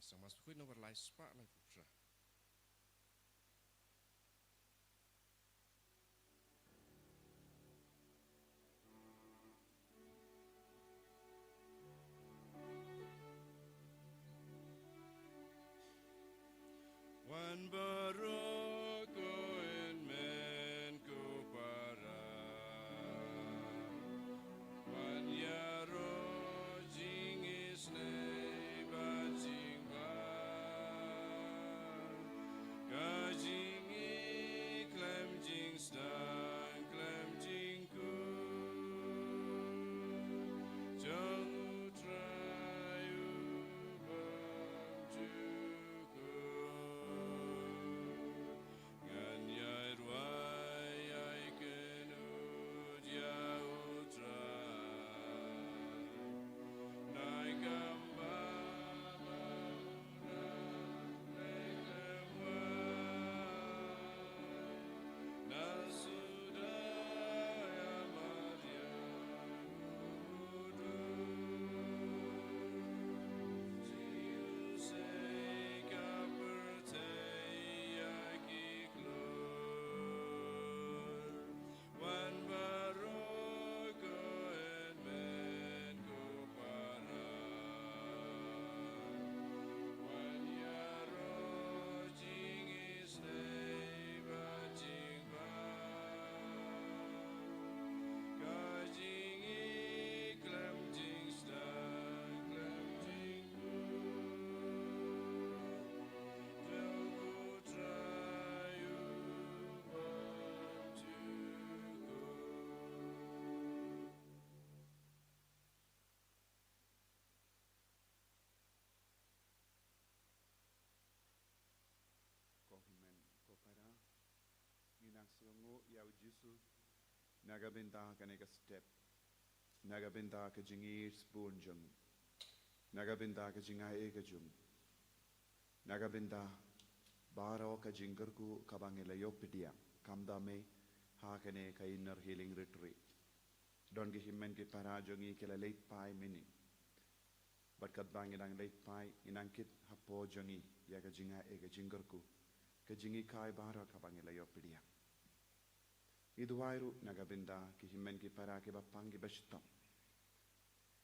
sang mas kui no berlai spa lai putra. Wan baroko en men ko para. Wan yaro jing is nei ba jing ba. Ka jing I klem jing stan klem jing ku. Jang utrayu bam juku. Ngan yai ruai ai kenud ya utrai. Nai gamba mauna mekelwai. Nasudaya Maria Udu. Jiu sei kapertei aki klor. Wan baroko en men ko para. Wan yaro jing is nei ba jing ba. Ka jing I klem jing stan klem jing ku. Jauh utrayu bam juku. Kohimen kopara inang sungu yau jisu nagabinta kaneka step nagabinta ka jingir spoonjung nagabinta ka jingai ka jung nagabinta baro ka jingarku kabangela yopidia kamdame ha kane ka inner healing retreat don gi himmen ki para jongi kela late pai mini barkat bang inang late pai inang kit hapo jongi ya ka jingai ka jingarku ka jingi kai baro kabangela yopidia Iduairu nagabinda ki himmen ki para ki bapangi bashtam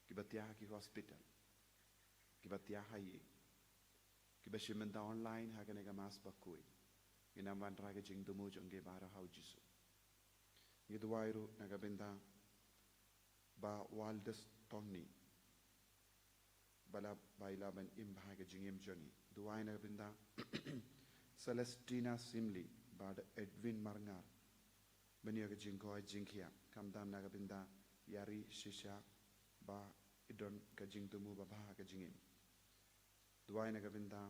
ki batiah ki hospital ki batiah hayi ki bashimenda online hagane ga mas bakui inam bandra ke jingdumu jonge bara hau jisu Iduairu nagabinda ba waldes tongni bala baila ban imba ke jingim jongi duai nagabinda Celestina Simli bad Edwin Marngar Benia ke jingkoi jingkia kamdam nagabinda yari shisha ba idon ke jingtumu ba bah ke jingim duai nagabinda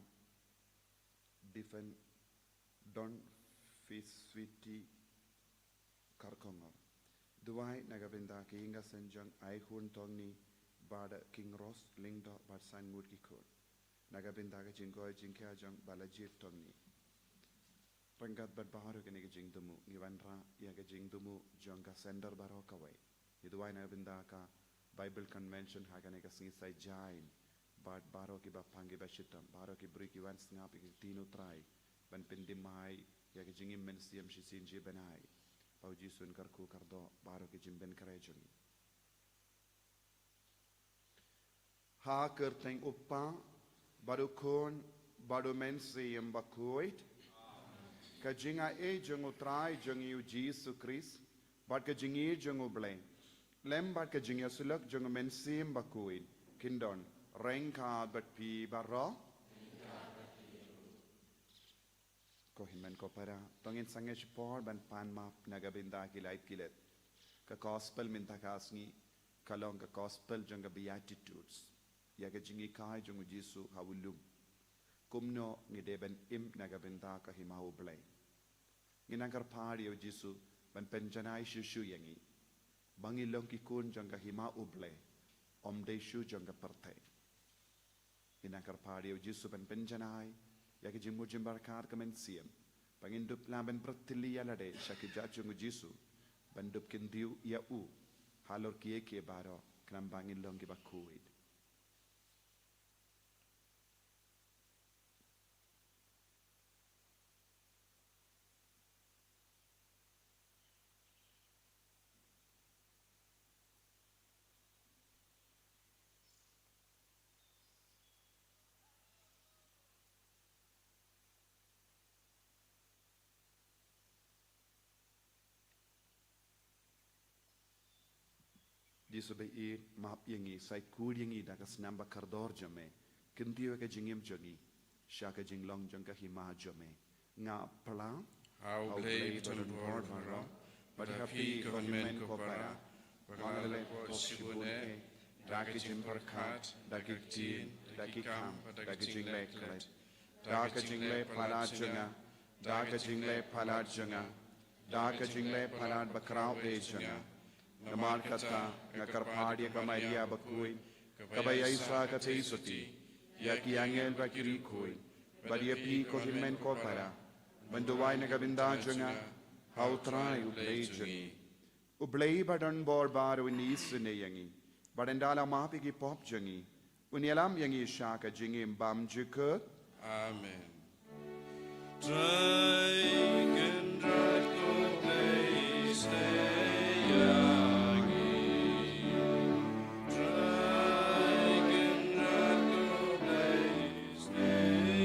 difen don fiswiti karkongor duai nagabinda ke inga senjang ai hun tongni bada king ross lingdo bad san mut ki kur nagabinda ke jingkoi jingkia jang balajir tongni Rangkat berbaharu kini ke jingdumu, ngiwanra ya ke jingdumu jangka sender baro kawai. Itu waina benda ka Bible Convention hagane ka singi sai jain, bad baro ki bapangi bashitam, baro ki beri ki wan singapi ki tinu trai, ban pendim mai ya ke jingim men siam shisinji benai. Pau jisun karku kardo baro ki jimben karejungi. Ha kerteng uppa baru kon baru men siam bakuit. Ka jinga e jungu trai jungi u Jesu Christ bat ka jingi jungu bleng lem bat ka jingi sulak jungu mensim bakuin kindon rengka bat pi barro ko himen ko para tongin sange sport ban pan map nagabinda ki light kilet ka gospel minta kasni kalong ka gospel junga beatitudes ya ka jingi kai jungu Jesu hawulum kumno ngideben im nagabinda ka himau bleng nginangkar pari o Jesu ban penjanai shushu yangi bangilong ki kun jangka hima uble om de shu jangka pertai nginangkar pari o Jesu ban penjanai ya ki jimu jimbar kar kamen siem bangindup lamben pertili yalade shaki jajungu Jesu bandup kindiu ya u halor kie kie baro kram bangilong ki bakuid Yesu be I map yangi sai kud yangi da kas namba kardor jame kintiyo ka jingim jogi shaka jinglong jong ka hima jame nga pala Au blei ton bor varo, badapi konmen ko para, Paglalay po sibune, daki jimparkat, daki tin, daki kam, daki jingle klet, daka jingle palad junga, daka jingle palad junga, daka jingle palad bakrao e junga, naman kata, ngakarpadia kamaria bakui, kabaya isa kate suti, yaki angel bakiri kui, badia pi ko himen ko para, banduway na gabinda junga, hautray ublay jungi. Ublay badan bor bar unis ne yangi, badandala mahapigi pop jungi, unyalam yangi shaka jingi mbam jukut. Amen. Drag and drag the place yangi. Drag and drag the place yangi.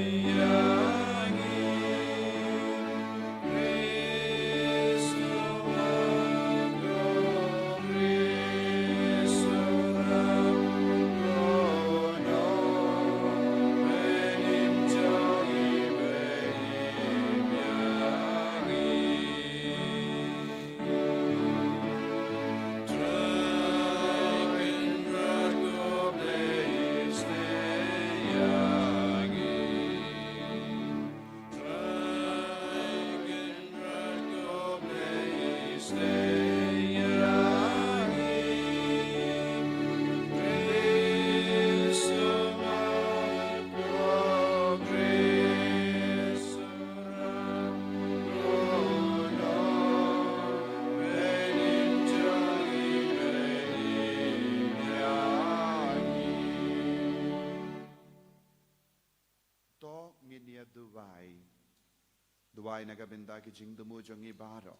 Duway nagabinda ki jing dumu jongi baro,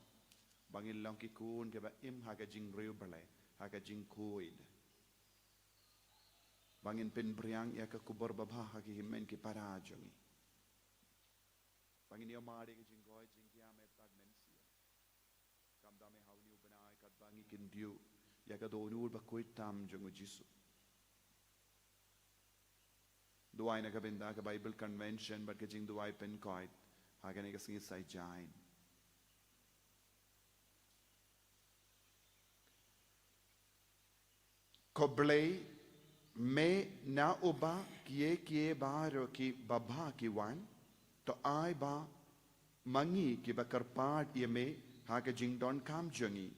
bangil long ki kun ke ba im haga jing riubale, haga jing kuid. Bangin pin briang ya ka kubor babha hagi himen ki para jongi. Bangin yo mari ki jing goy jing kiamet tag mensia. Kam dame hawni ubanay kat bangi kindiu ya ka donul ba kuit tam jongu jisu. Duway nagabinda ka Bible Convention but ka jing duway pen koid. Hagan ikas ngi say jain. Koblay me na uba kie baro ki babha ki wan to ai ba mangi ki bakarpad ye me haga jing don kam jangi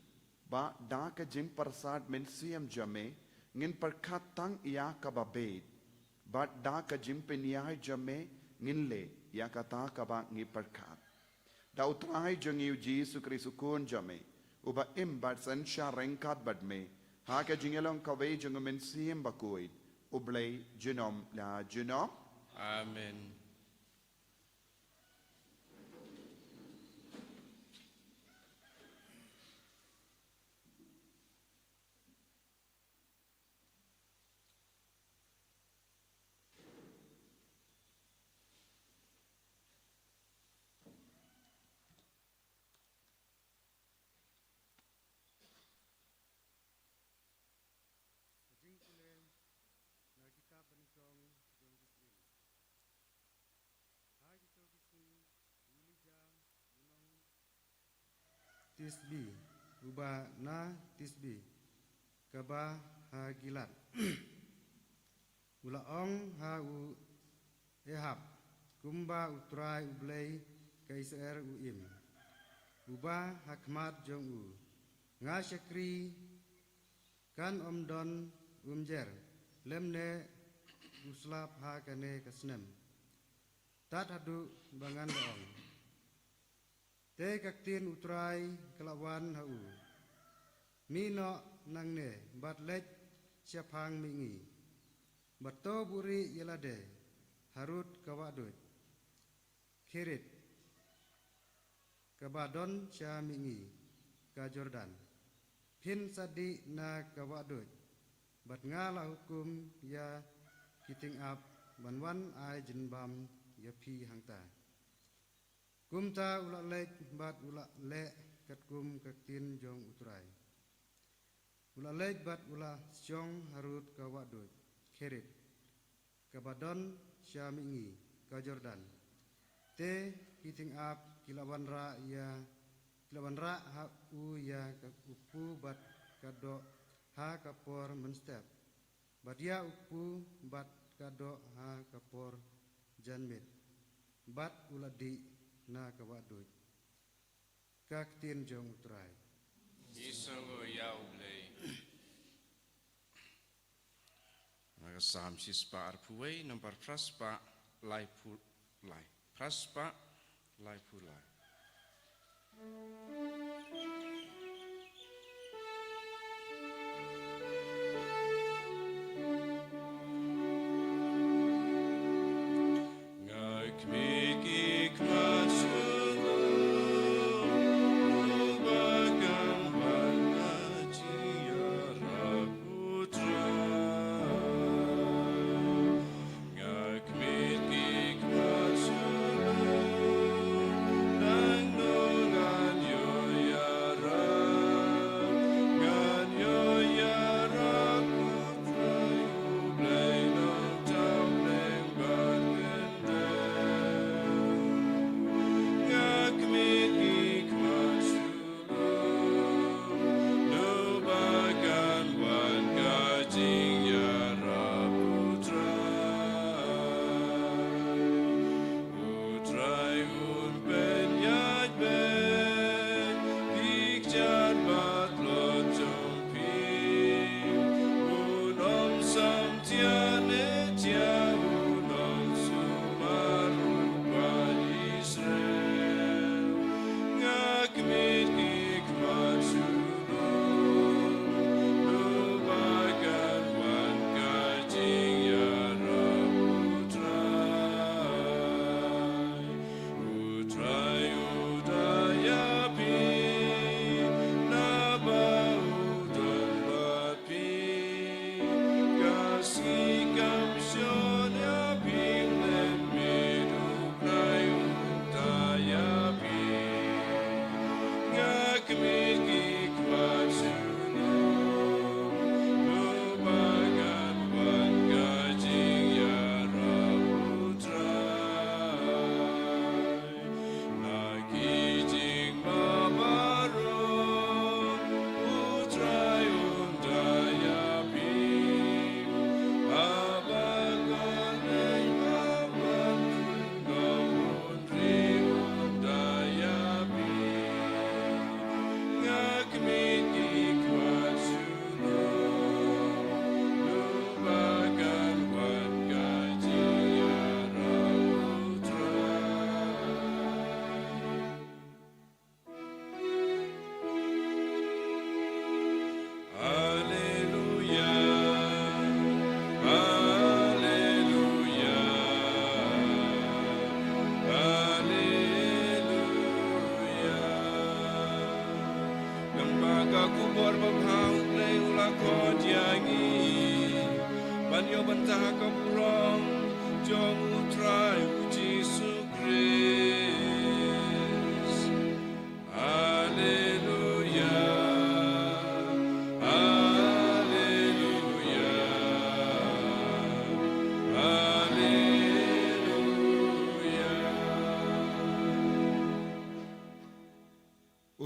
ba da ka jing parsad men siam jame ngin parkhat tang ya ka babed ba da ka jing penyai jame ngin le ya kata kaba ngi perkat. Da utrai jangi Yesu Kristus kun jame. Uba imbat sansha rengkat badme. Haka jingelong kawe jangu mensim bakuid. Ublay jinom la jinom. Amen. Tisbi, uba na tisbi, kaba ha gilat, ulaong ha u ehab, kumba utrai ublay kaiser uim, uba hakmat jong u, nga syakri kan omdon umjer, lemne uslap ha kane kasnem, tat hadu bangan doong. Te kaktin utrai kelawan hau. Mino nangne bat lech siapang mingi. Bato buri yelade harut kawadut. Kirit kabadon sia mingi ka Jordan. Pin sadi na kawadut. Bat ngala hukum ya kiting ap banwan ai jinbam ya pi hangta. Kumta ulak lek bat ulak le kat kum kaktin jong utrai. Ula lej bat ula syong harut ka wadut Kerit ka badon Syamingi ka Jordan. Te kiting ap kilawan ra ha u ya ka upu bat kado ha kapor menstep. Bat ya upu bat kado ha kapor janmit. Bat ula di na ka wadut. Kak tin jong utrai. Isango yau blei. Maka Psalm sispa arpuai nomor praspa lai pu lai. Praspa lai pu lai.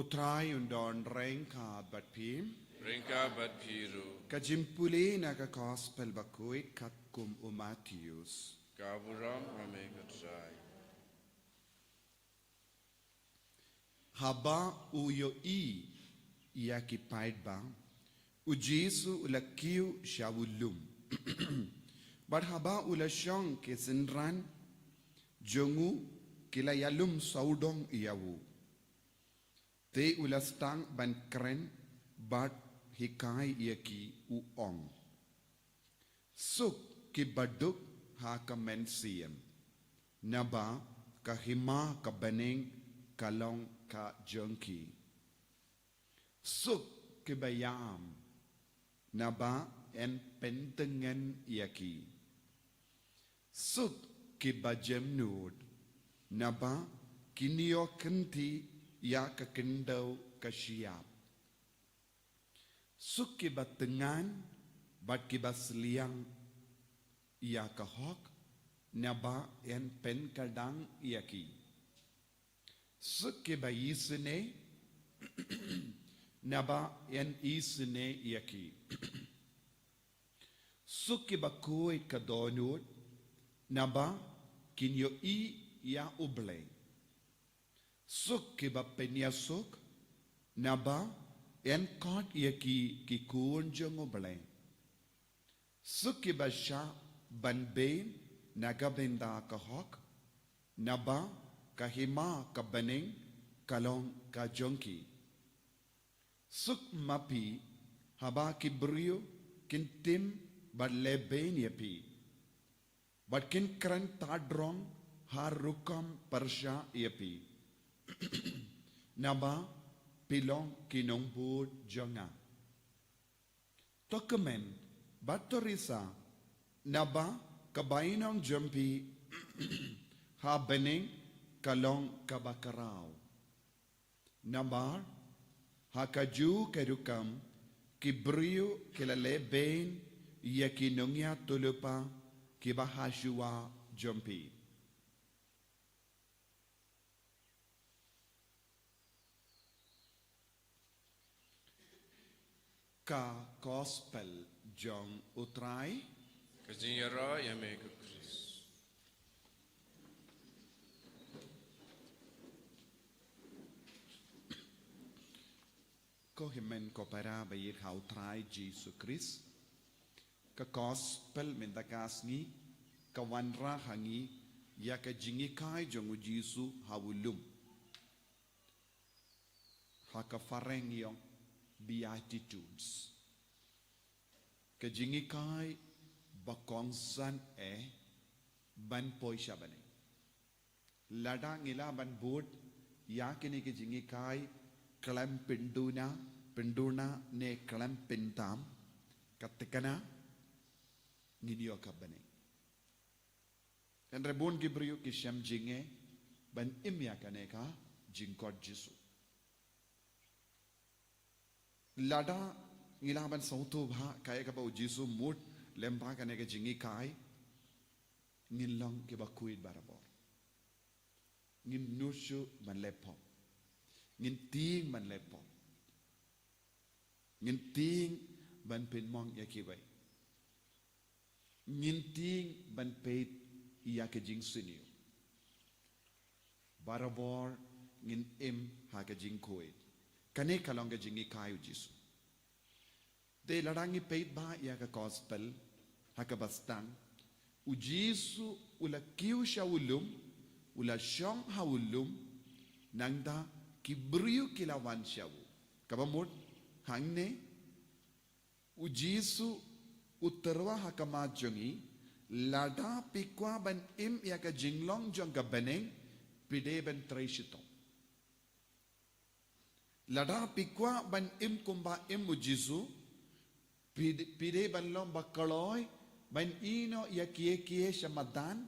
Utrai undon rengka bat pim. Rengka bat piru. Kajimpuli naga gospel bakui katkum Matthews. Kaburam ame katrai. Haba uyo i yaki paidba. Ujisu ulakiu shawulum. But haba ulashong ke sinran. Jongu kilayalum saudong iyawu. Te ulastang ban kren bat hikai yaki uong. Suk ki baduk ha ka mensiem. Naba ka hima ka bening kalong ka junkie. Suk ki bayam. Naba en pentengen yaki. Suk ki bajem nud. Naba kinio kenti ya ka kendau ka siap. suk ki ba tengan bat ki ba seliang ia kahok naba en pen kadang ia ki suk ki ba isne naba en isne ia ki suk ki ba koi kadonut naba kinyo i ia uble suk ki ba penyasuk naba en kot ia ki kun jong uble suk ki ba sha ban ben nagabenda kahok naba kahima kabaning kalong ka jongki suk mapi haba ki brio kin tim but leben yapi but kin kran tadrong harukam persha yapi naba pilong kinong bud jonga tokemen batorisa naba kabainong jumpi ha bening kalong kabakarao nabar ha kaju kerukam kibrio kilale ben yakinongya tulupa kibahashua jumpi ka gospel jong utrai Kajiyara yame kukris. ko himen ko para bayir ha utrai Jesus Christ ka gospel mendakas ni ka wanra hangi ya ka jingi kai jong Jesus hawulum ha ka fareng yong beatitudes ka jingi kai bakongsan ban poi shabane ladang ila ban bud ya kini ke jingi kai kelam penduna ne kelam pentam katekana ngidio kabane en rebon gibriu ki sham jinge ban imya kaneka jingkot jisu lada ngila ban sautu bha kaya ka ba jisu mut lemba kaneka jingi kai ngilong ke ba kuit barabor ngin nushu ban lepo ngin ting ban lepo ngin ting ban pen mong ya ki bai ngin ting ban peit ya ke jing siniu barabor ngin im ha ke jing kuit kane kalong ke jingi kai jisu de ladangi peit ba ya ke gospel ha ke bastang u jisu ula kiu shawulum ula shong hawulum nangda kibriu kilawan shawu kabamut hangne u jisu utarwa hakama jongi lada pikwa ban im ya ka jinglong jong ka beneng pide ban traishito lada pikwa ban im kumba im u jisu pide ban lom bakaloy ban ino ya kie shamadan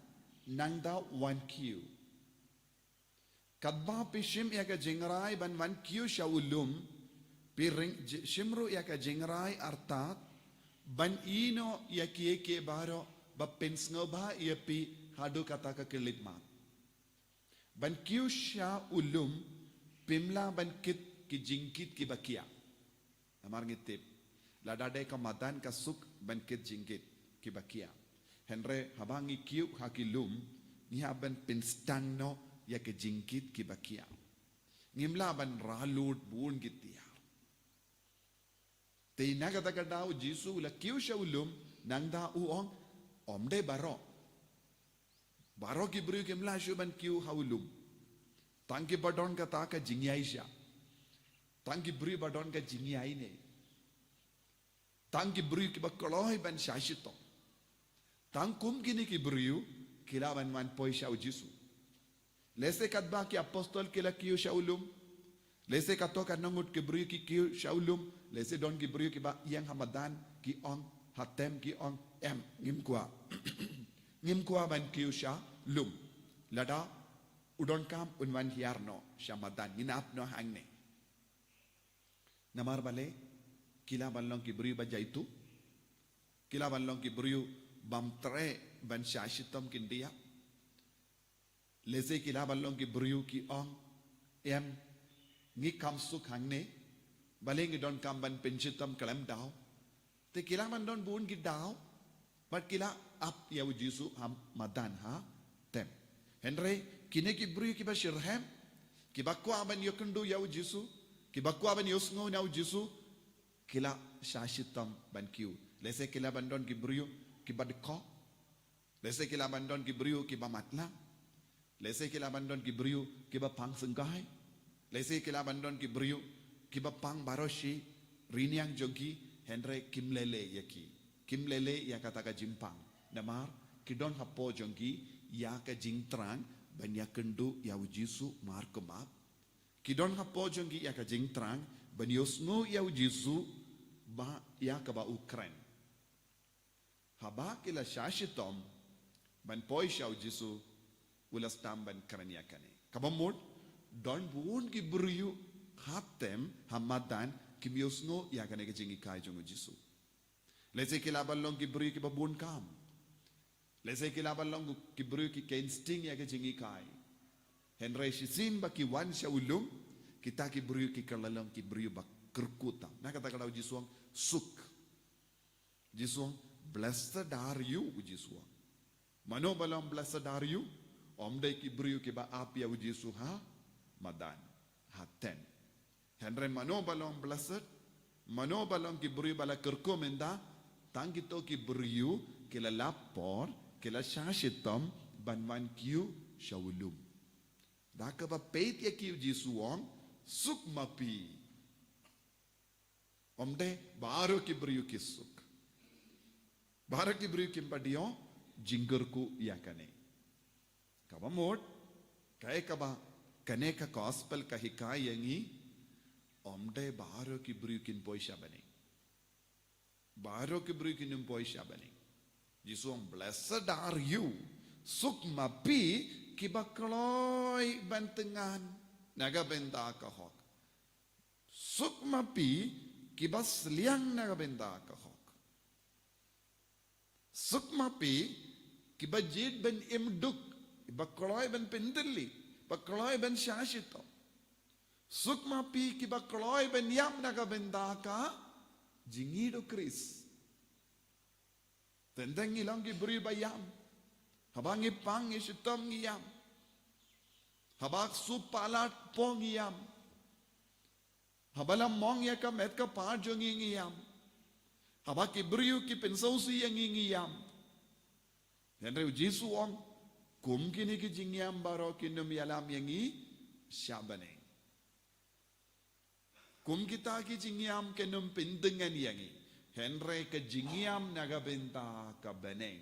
nangda 1Q kadba pishim ya ka jingrai ban 1Q shawulum piring shimru ya ka jingrai artat ban ino ya kie baro ba pensngoba ya pi hadu kata ka kilitma ban Q sha ulum pimla ban kit ki jingkit ki bakia amar ngitip ladade ka madan ka suk ban kit jingkit kibakia henre habangi kiu hakilum ni haban pinstangno ya ke jingkit kibakia ngimla ban ralut bun gitia te naga daga dau jisu la kiu shaulum nangda uong omde baro kibru kimla shuban kiu haulum tangki badon ka ta ka jingyaisha tangki bri badon ka jingyai ne tangki bri ki bakoloy ban shashito tangkum kini ki beriu kilaban man poi shau jisu lese katba ki apostol kila kiu shaulum lese katoka nangut ki beriu ki kiu shaulum lese don ki beriu ki ba yang hamadan ki on hatem ki on em ngimkwa ban kiu shalum lada udon kam unwan hiarno shamadan nginap no hangne namar bale kilaban long ki beriu baja itu, kilaban long ki beriu bam tre ban syashitam kindia, leze kilaban long ki beriu ki ong em ngi kam suk hang ne, baling don kam ban penchitam kalam dao, te kilaban don bun ki dao, but kila up ya Jisu ham madan ha tem, Henry kine ki beriu ki ba shirham, ki ba kwa ban yokundu ya Jisu, ki ba kwa ban yosngo na Jisu, kila syashitam ban kiu, leze kilaban don ki beriu ki ba deko, leze kilaban don ki beriu ki ba matla, leze kilaban don ki beriu ki ba pang sengkai, leze kilaban don ki beriu ki ba pang baroshi riniang jogi Henry kimlele yaki, kimlele ya kata ka jimpang, namar kidon hapo jogi ya ka jingtrang ban ya kendu ya Jisu mar kemap, kidon hapo jogi ya ka jingtrang ban yosnu ya Jisu ba ya ka ba Ukraine. Haba kila shashitom ban poi shau Jisu ulas tamban karanya kane. Kabamud don buun ki beriu hatem hamadan kimiosno ya kane ke jingi kai jongo Jisu. Lese kila balong ki beriu ki babun kam. Lese kila balong ki beriu ki insting ya ke jingi kai. Henry shisin ba ki wan shaulum kita ki beriu ki kalalong ki beriu ba kerkutam. Nah kata kalau Jisu suk. Jisu blessed are you Jisu. Mano balang blessed are you. Omde ki beriu ki ba api ya Jisu ha madan ha ten. Henry mano balang blessed, mano balang ki beriu bala kerkomenda, tangito ki beriu kila lapor kila shashitam banwan kiu shawulum. Daka ba peit ya kiu Jisu suk mapi. Omde baru ki beriu ki suk. Baru ki beriu ki mpadio jinggerku ya kane. Kaba mod kaya kaba kane ka gospel ka hikay yangi omde baru ki beriu kin poisha bane. Baru ki beriu kin poisha bane. Jisu blessed are you suk mapi ki bakloi bantengan naga benda ka hok. Suk mapi ki bas liang naga benda ka hok. Suk mapi ki bajid ben imduk, bakloi ben pendeli, bakloi ben shashito. Suk mapi ki bakloi ben yam naga benda ka jingido Kris. Tendang ilang ki beri bayam, habang ipang isitom ngiyam, habang supalat po ngiyam, habalam mong ya ka met ka parjo ngiyam, habang ki beriu ki pensausi yang ngiyam. Henry Jisu ong kum kini ki jingyam baro kinum yalam yangi syabane. Kum kita ki jingyam kinum pindengan yangi. Henry ke jingyam nagabenta ka beneng.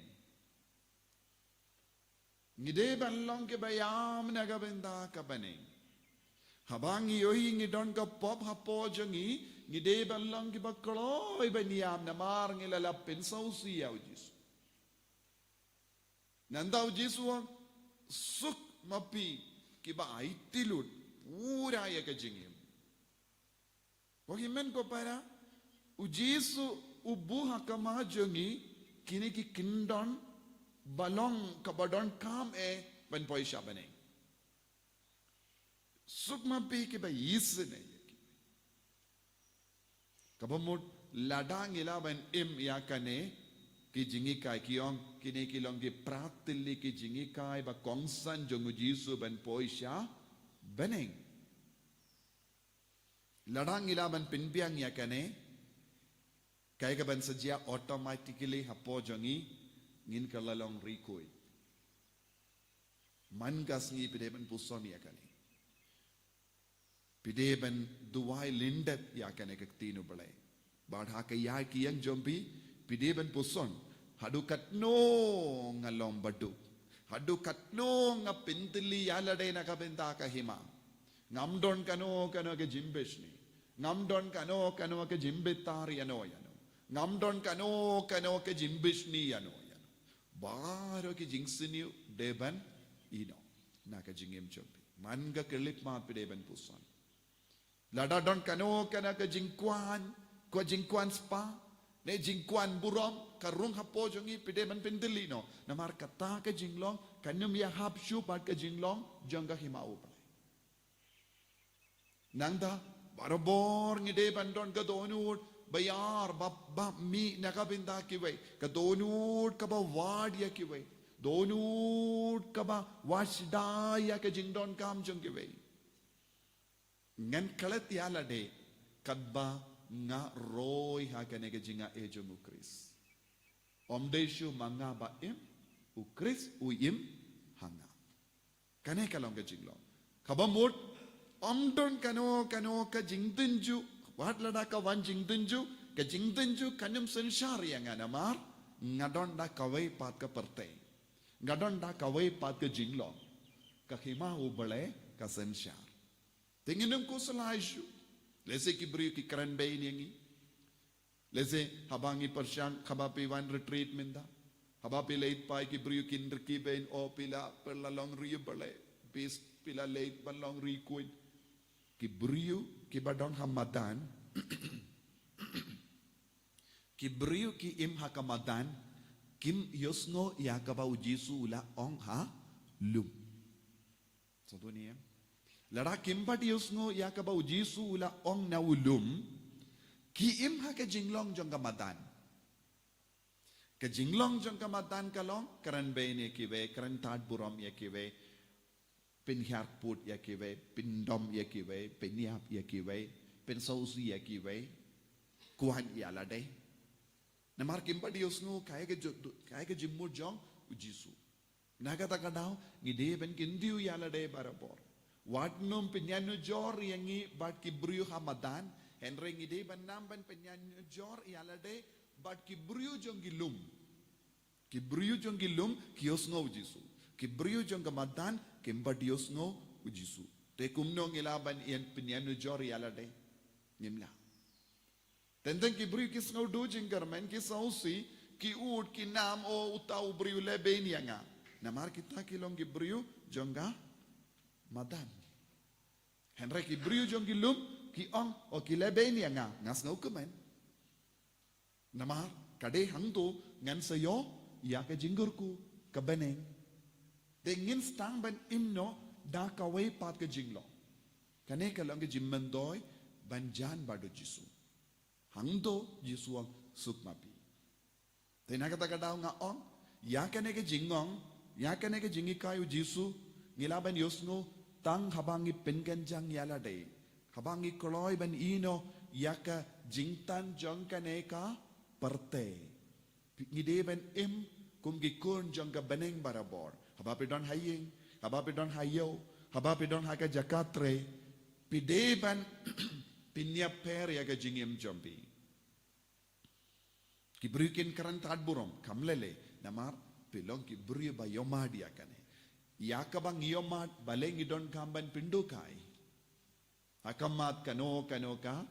Ngide banlong ke bayam nagabenta ka beneng. Habang iyohi ngidon ka pop hapo jangi ngide banlong ki bakloy baniam namar ngilalapin sausi yaw Jisu. Nandaw Jisu suk mapi ki ba aitilut pura ya ka jingyam. Wakimen ko para Jisu ubuha kama jongi kini ki kindon balong kabadon kam ban poisha bane. Sukma pi ki ba yisne. Kabamut ladang ila ban ya kane ki jingi kai kiong kini kilong ki pratili ki jingi kai ba kongsan jongu Jisu ban poisha bane. Ladang ila ban pinbiang ya kane kaya ka ban saja automatically hapo jangi ngin kalalong rikoy. Mangas ngi pideban puson ya kani. Pideban duwai lindet ya kani kaktino balay. Badha kaya kiyang jombi pideban puson. Hadu katno ngalong badu. Hadu katno nga pintili yalade na kabenta kahima. Ngamdon kano kano ke jimbeshni. Ngamdon kano kano ke jimbetari ano yan. Ngamdon kano ke jimbishni ano. Baro ke jingsini deban ino. Naka jingim chompi. Manga kelip ma deban puson. Ladadon kano ke jingkwan ko jingkwan spa ne jingkwan burom karung hapo jongi pide man pendeli no namar kata ke jinglong kanyum ya hapshu pat ke jinglong jangga himau nangda barabor ngide bandon ka donut bayar babba mi nakabinda kiway ka donut ka ba wad ya kiway donut ka ba washda ya ka jingdon kam jong kiway ngan kalat ya lade kadba nga roy ha kanega jinga ejong ukris omdeshu manga ba im ukris uim hanga kane kalong ka jinglong kabamut omdon kano ka jingdinju wat lada ka wan jingdinju ka jingdinju kanyum sensyar yang anamar ngadon da kawai pat ka perte ngadon da kawai pat ka jinglong ka hima ubale ka sensyar tinginum ko salaishu lese ki brio ki kran bay niyangi lese habangi persyang kabapi wan retreat minda habapi late pai ki brio kinder ki bain o pila perlalong riyo bale bis pila late balong rikuin ki brio ki badong hamadan ki brio ki im hakamadan kim yosno yakaba ujisu ula ong ha lum so dunia lara kimbat yosno yakaba ujisu ula ong na ulum ki im ha ka jinglong jong kamadan ka jinglong jong kamadan kalong karan bene kiwe karan tad buram ya kiwe pinhyar put ya kiwe pindom ya kiwe pinyap ya kiwe pensausi ya kiwe kuhan ya lade namar kimbat yosno kaya ke jimmu jong ujisu nagata kadao ngide ben kindiu ya lade barabor Wadnum penyanu jor yangi bat kibriu hamadan henry ngide banam ban penyanu jor yalade bat kibriu jongilum kiosno ujisu kibriu jongamadan kimbat yosno ujisu te kumno ngilaban yan penyanu jor yalade nimla tentang kibriu kisno do jinggarmen kisausi ki ud ki nam o utau briu leben yanga namar kita kilong kibriu jongga madan henry ki brio jong ki lum ki ong o ki leben ya ngas ngau kemen namar kade hangto ngan sayo ya ka jingurku ka beneng dengin stang ban imno da ka wei pat ka jinglo kane ka lang jimman doy ban jan badu jisu hangto jisu ang sukmapi tena kata ka daw nga ong ya kane ka jingong ya kane ka jingi kayu jisu ngilaban yosno tang habangi penganjang yalade habangi koloy ban ino yaka jingtan jong kaneka parte ngide ban im kum gikun jong ka beneng barabor habapi don haying habapi don hayo habapi don haka jakatre pide ban pinya per yaga jingim jombi kibrukin karan tad burom kamlele namar pilong kibru ba yomadi akane yakabang yomat baleng idon kamban pindukai akamat kano ka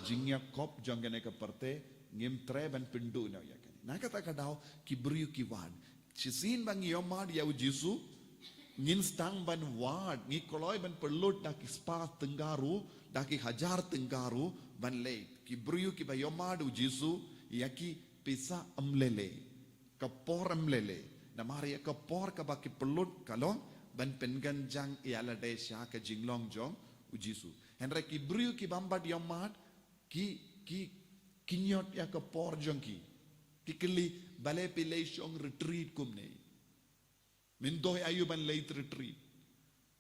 jingya kop jongane ka parte ngim treban pindu na yakane nakata kadao kibru kiwan sisin bang yomat ya ujisu ngin stang ban wad ngi koloy ban perlut dak spa tenggaru dak hajar tenggaru ban le kibru ki ba yomat ujisu yaki pisa amlele kapor amlele namari ka por ka baki pelut kalong ban penganjang ialade sya ka jinglong jong ujisu henry ki briu ki bambat yomat ki kinyot ya ka por jong ki kili bale pile shong retreat kumne mindoy ayuban late retreat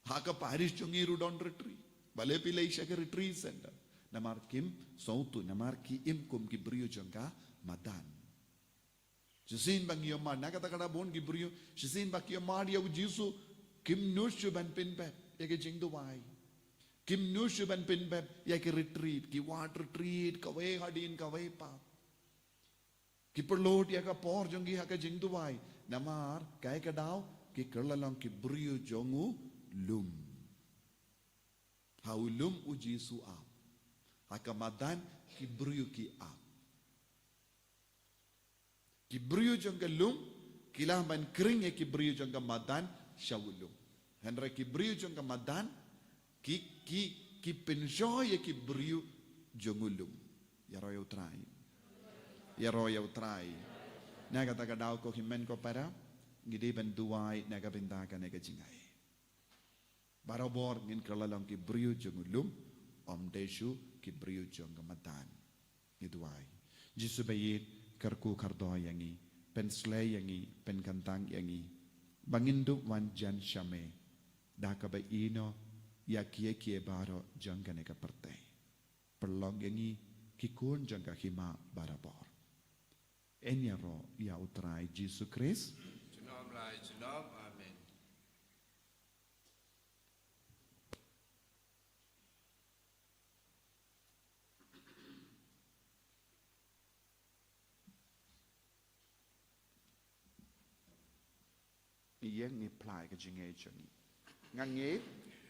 ha ka paris jong iru don retreat bale pile sya ka retreat center namar kim sautu namar ki im kum ki briu jong ka madan Sisin bang yomad nakata kada bon gibriyo sisin bak yomad ya ujisu kim nushu ban pinbeb ya ke jing duwai kim nushu ban pinbeb ya ke retreat ki wat retreat ka we hadin ka we pa ki perlot ya ka por jongi ha ka jing duwai namar kai ka daw ki kerlalong ki briyo jongu lum haulum ujisu ap hakamadan ki briyo ki ap Kibriu jong ka lum kilah ban kering ya kibriu jong ka madan syawulum henry kibriu jong ka madan ki pensyo ya kibriu jong ulum Yaroy utrai. Yaroy utrai. Naga taga daw ko himen ko para. Gidi ben duway naga bindaga naga jingay. Barabor ngin kalalang ki briyo jungulum. Om deshu ki briyo jungamadan. Iduay. Jisu bayit karku kardo yangi. Pen slay yangi. Pen kantang yangi. Bangindu wan jan shame. Daka ba ino. Ya kie baro jangga nega pertay. Perlong yangi. Kikun jangga hima barabor. Enyaro ya utrai Jisu Kris. Junom lai junom. Amen. Yang ni plai ke jingai jangi. Ngangi.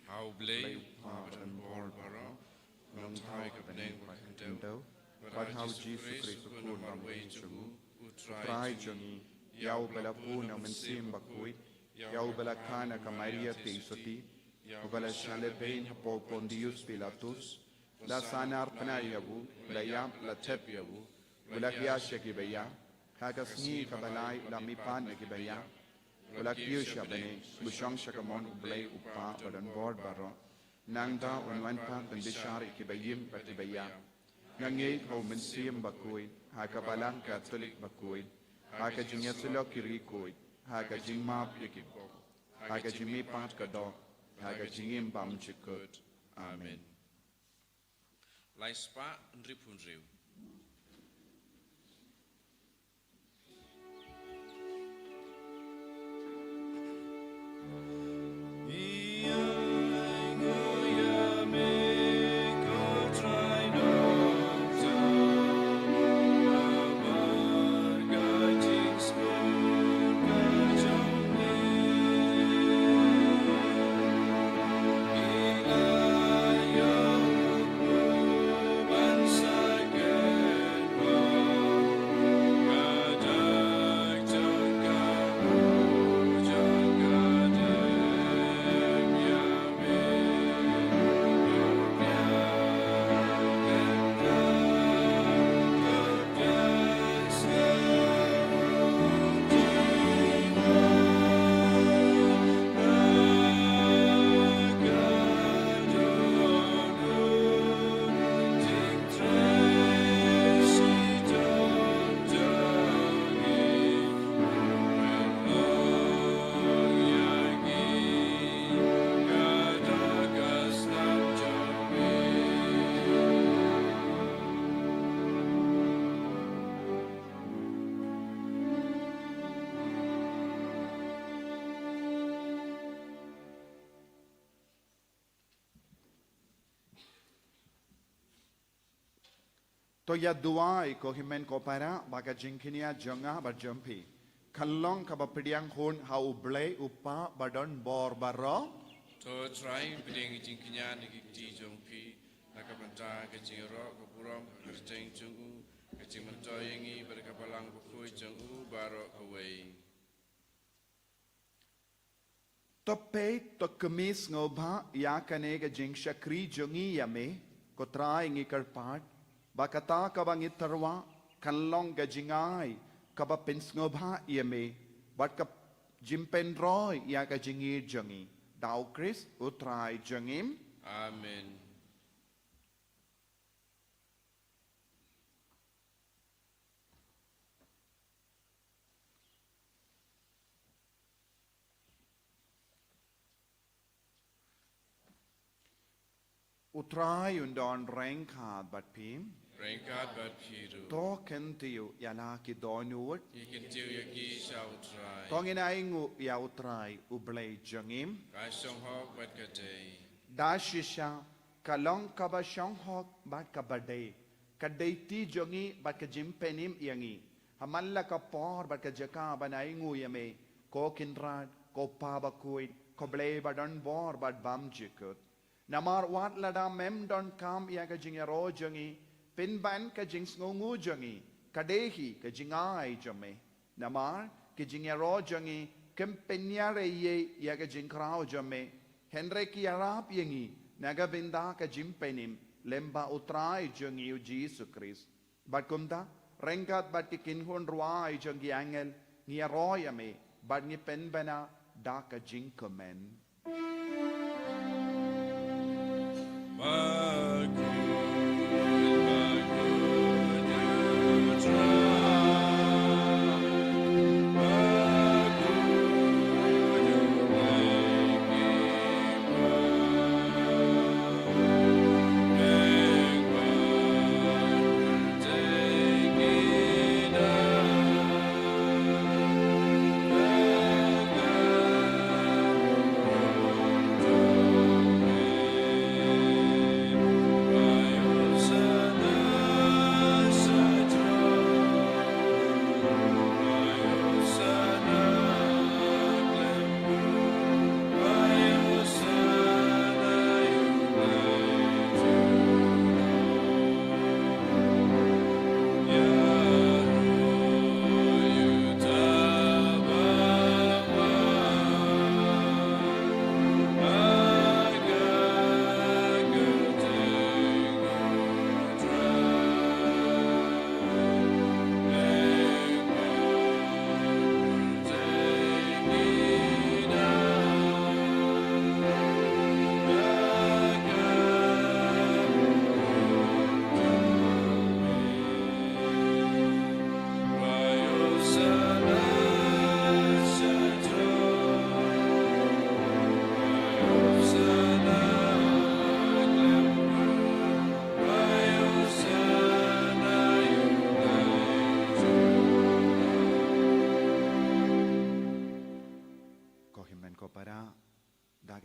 Hou blij, maar een barbaro. Want hij gebeneden wordt gedood. Wat hou Jezus Christus koen van weejogu. Utrai jangi. Yau bala puna mensim bakui. Yau bala kana ka Maria teisoti. Bala shale bein hapo Pontius Pilatus. La sanar pna yabu. La yam la tep yabu. Bala kiyasha ki baya. Hagas ni kabalai la mipan ki baya. Wala kiyusha bane, bushang shakamon ublay upa badan board baro. Nangda unwan pa bendishari kibayim batibaya. Nangay ho mensiyam bakuin, haka balang Catholic bakuin, haka jinyasilo kirikuin, haka jingmap yakipok, haka jimi pat kado, haka jingim bam chikut. Amen. Lai spa nripun riu. To ya duai ko himen ko para baga jingkinia jonga barjampi. Kalong kabapidiang hun ha ublay upa badon bor baro. To try beding jingkinya nikiti jongpi. Nakapanta kajingro kapurong kerjeng jungu. Kajing mentoyengi berkapalang bukui jungu baro away. To pay to kemis ngobha ya kanega jing shakri jongi yame ko try ngi karpat. Bakata kabang itarwa kanlong gajingai kaba pinsngobha yame bat kap jimpendroy ya gajingir jangi dau Chris utrai jangim. Amen. Utrai undon renkad bat pim. Rengkat bat piru. To kentiu yana ki donuot. Ikin tiu yaki shall try. Tongin aingu ya utrai ublay jangim. Kai song hok bat katay. Dashisha kalong kaba shong hok bat kabade. Kadai ti jangi bat ka jimpenim yangi. Hamalla ka por bat ka jaka banaingu yame. Ko kinrad, ko pabakuit, ko blay badan bor bat bam jikut. Namar wat lada mem don kam ya ka jingero jangi. Pinban ka jings ngungu jangi, kadehi ka jingai jame. Namar ka jingero jangi, kempenyare ye ya ka jingkrao jame. Henry ki arap yengi, naga binda ka jimpenim, lemba utrai jengi u Jesu Christ. But kumda, rengat bat kikin hon ruai jengi angel, ni roya me, but ni penbena daka jinkomen.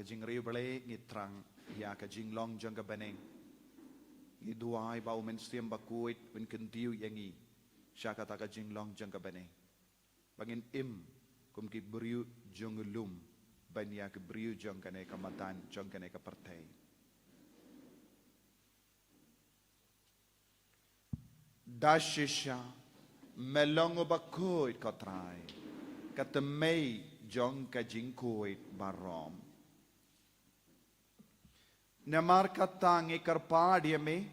Jing riubale ngitrang ya ka jing long jang ka beneng ni duai bau men siam bakuit wen kentiu yangi syaka ta ka jing long jang ka beneng bangin im kum ki briu jong lum ban ya ka briu jang ka ne ka matan jang ka ne ka partai dashisha melongo bakuit ka trai ka temei jong ka jing kuit barom Namar katang ikarpadi me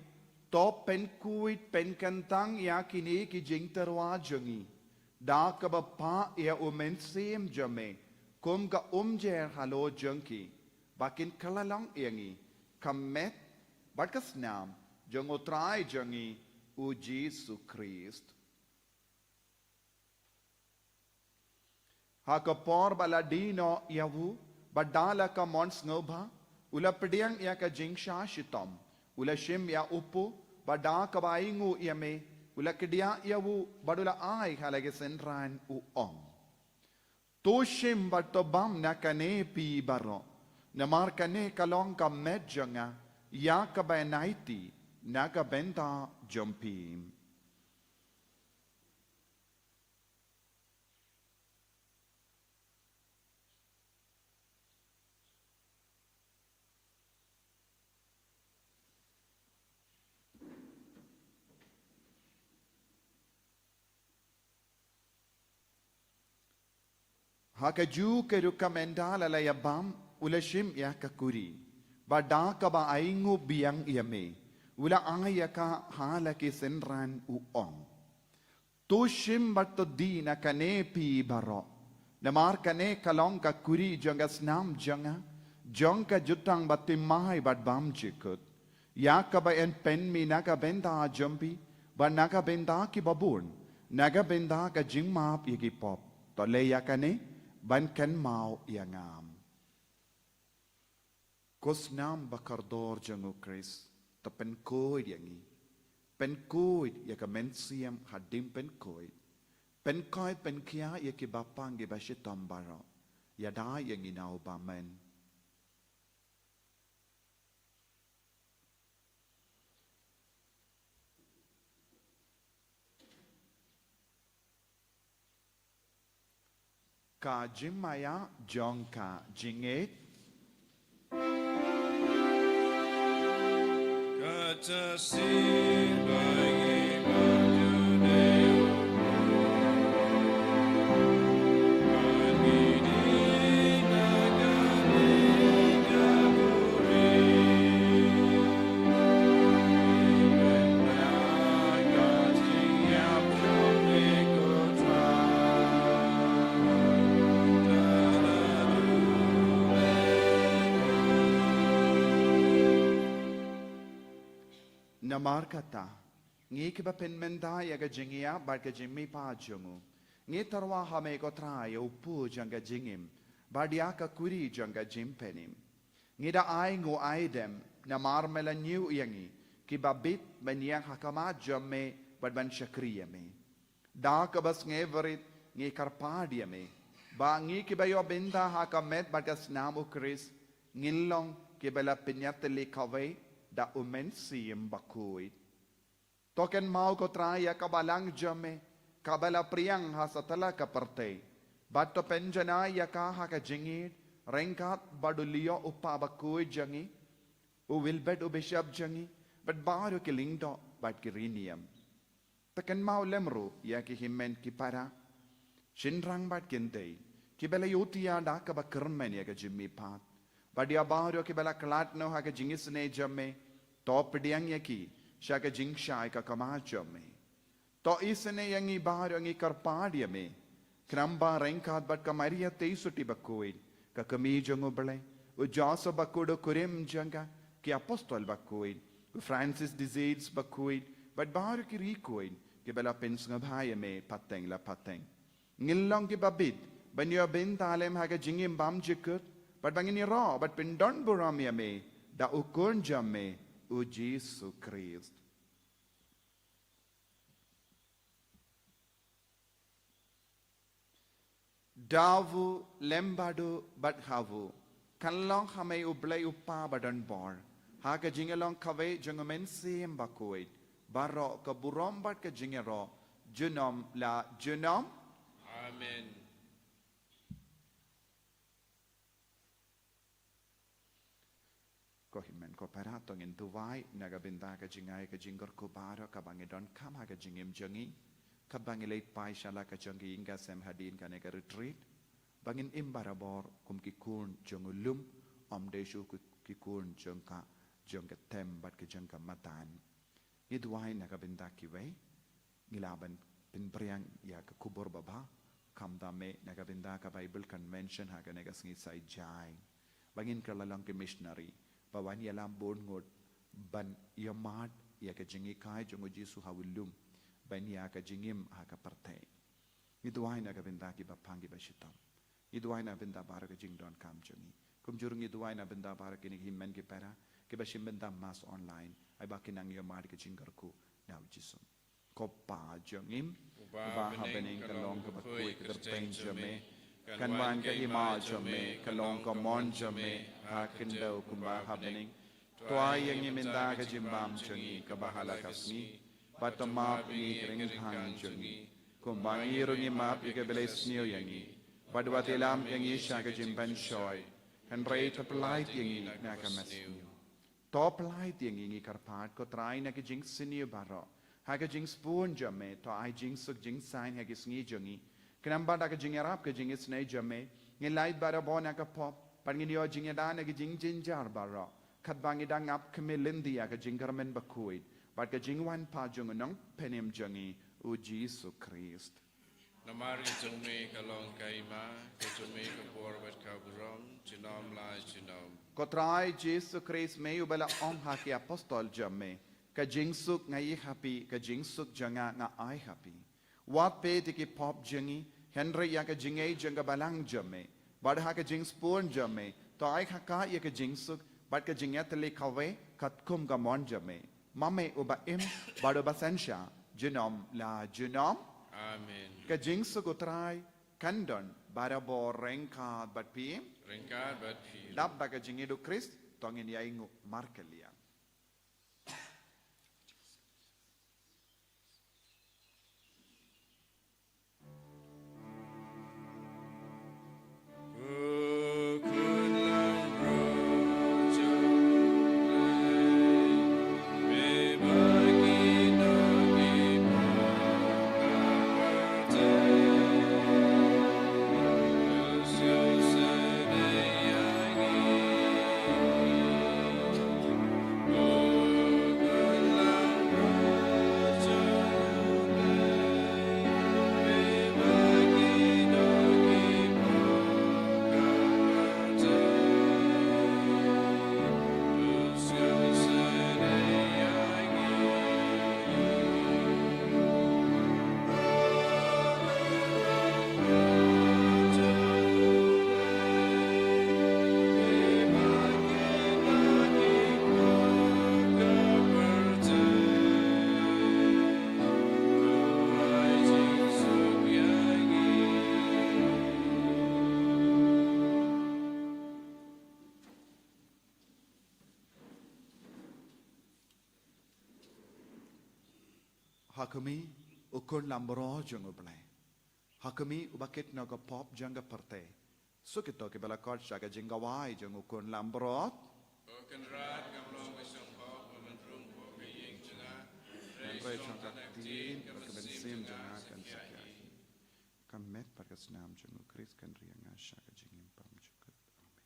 to pen kuit pen kantang ya kini ki jing terwa jangi da ka pa ya umen sim jame kum ka umjer halo jangki bakin kalalang yangi kamet bakas nam jang utrai jangi u Jesu Christ ha ka por baladino yavu badala ka mons ngobha Ula pediang ya ka jingsha shitom. Ula shim ya upu. Bada kabaingu ya me. Ula kedia ya wu. Badula ay halage senran u om. To shim batobam na kane pi baro. Namar kane kalong ka medjanga. Ya ka benaiti. Na ka benta jompim. Hakaju keruka mendala la yabam ulashim ya kakuri bada ka ba aingu biang yame ula aya ka hala ki senran u on to shim batto dina kane pi baro namar kane kalong ka kuri jangas nam janga jongka jutang batimai bad bam chikut ya ka ba en pen mi naga benda jumpi ba naga benda ki babun naga benda ka jingmap yigi pop to le ya kane ban kan mau yangam kos nam bakardor jangu Chris ta pen koi yangi pen koi ya ka mensiam hadim pen koi pen kia ya ki bapang ge bashitam baro ya da yangi nau ba men ka jimaya jongka jinget kata si bagi namar kata ngi ke ba pen menda ya ga jingia ba ga jimmi pa jungu ngi tarwa ha me ko tra ya upu janga jingim ba dia ka kuri janga jimpenim ngi da ai ngo ai dem namar mela new yangi ki ba bit banyang hakama jamme bad ban shakriya me da ka bas nge verit ngi karpadia me ba ngi ki ba yo benda hakamet ba gas namu kris ngilong ki bela pinyatli kawai da umen siem bakui token mau ko traya kabalang jame kabala priang ha satala ka parte bato penjana ya ka ha ka jingit rengkat badulio upa bakui jangi u wilbet u bishop jangi but baru ki lingdo bat ki riniam token mau lemru ya ki himmen ki para shinrang bat kintei ki bela yutia da ka bakermen ya ka jimmi pat badia baru ki bela klat no ha ka jingis ne jamme top diang ya ki shaka jingsha ka kamacho me to isne yangi baru yangi karpadia me kramba rengkat bat ka maria teisuti bakoi ka kami jongo bele u joso bakudo kurim janga ki apostol bakoi u francis disease bakoi but baru ki rikoin ki bela pens ngabhaya me pateng la pateng ngilong ki babit banyo bin talem ha ka jingim bam jikut but bangini ro but pindon buram ya me da ukun jamme o Jesus Christ. Davu lembadu badhavu kanlong hamay ublay upa badan bar haga jingalong kaway jungamen siyem bakuid baro ka burombat ka jingero junom la junom. Amen. Ko himen ko parato ngin tuwai naga binda ka jingay ka jingor ko baro ka bangidon kam haga jingim jangi ka bangilate pai shala ka jangi inga sem hadin ka nega retreat bangin imbarabor kum ki kun jongulum om deshu ki kun jongka jongka tem bat ka jongka matan ni tuwai naga binda ki wei ngilaban pinpriang ya ka kubur baba kam dame naga binda ka Bible convention haga nega sngi sai jai bangin ka lalang ki missionary bawan yalam bon ngot ban yamat ya ka jingi kai jongo jisu hawilum ban ya ka jingim ha ka parte iduai na ka benda ki bapangi bashitam iduai na benda bara ka jingdon kam jongi kum jurung iduai na benda bara ki himmen ki para ki bashim benda mas online ai bakinang yamat ka jingar ku naw jisum ko pa jongim ba habening kalong ka bakui ka terpen jame kan wan ka ima jame kalong ka mon jame hakindo kumba happening toy yang iminda ka jimbam chungi ka bahala kasni batamap ni ring hang chungi kumba ngiro ni map ka beles niyo yangi badwatelam yang isha ka jimban shoy kan rate apply yangi na ka masniyo top light yangi karpat ko try na ka jing siniyo baro ha ka jing spoon jame to ai jing suk jing sign ha ka sngi jungi kenamba da ka jing arab ka jing isnai jame ngi light bara bona ka pop Pangin yo jing yada na jing jinjar baro kat bangi da ngap kemilindia ka jingarmen bakuid but ka jingwan pa jung nong penim jungi o Jesus Christ. Namar ka jungme kalong kaima ka jungme ka borbat ka buram jinom la jinom. Kotrai Jesus Christ me ubala om ha ki apostol jamme ka jingsuk ngai happy ka jingsuk janga nga ai happy. Wat pe ti ki pop jingi Henry ya ka jingai janga balang jamme. Bad ha ka jing spoon jame to ai ha ka ye ka jing suk bad ka jing yatli kawe kat kum ka mon jame mame uba im bad uba sensha jinom la jinom. Amen. Ka jing suk utrai kandon bara bo rengka bad pi Rengkat bat pi. dab ba ka jing edu Christ tongin ya ingu markelia. hakami ukun lambro jung ubnai. Hakami ubakit na ka pop janga parte. So kito ke bala kod syaga jingawai jung ukun lambro. Kenrat kamlong isang pop mentrung po kayeng janga. Ray jung kaktin berkebensim janga kan sakyai. Kamet parkas nam jung ukris kan rianga syaga jingim pam jukut. Amen.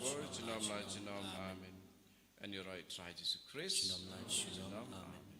Jinom la jinom. Amen. And your right, try Jesus Christ. Jinom la jinom. Amen.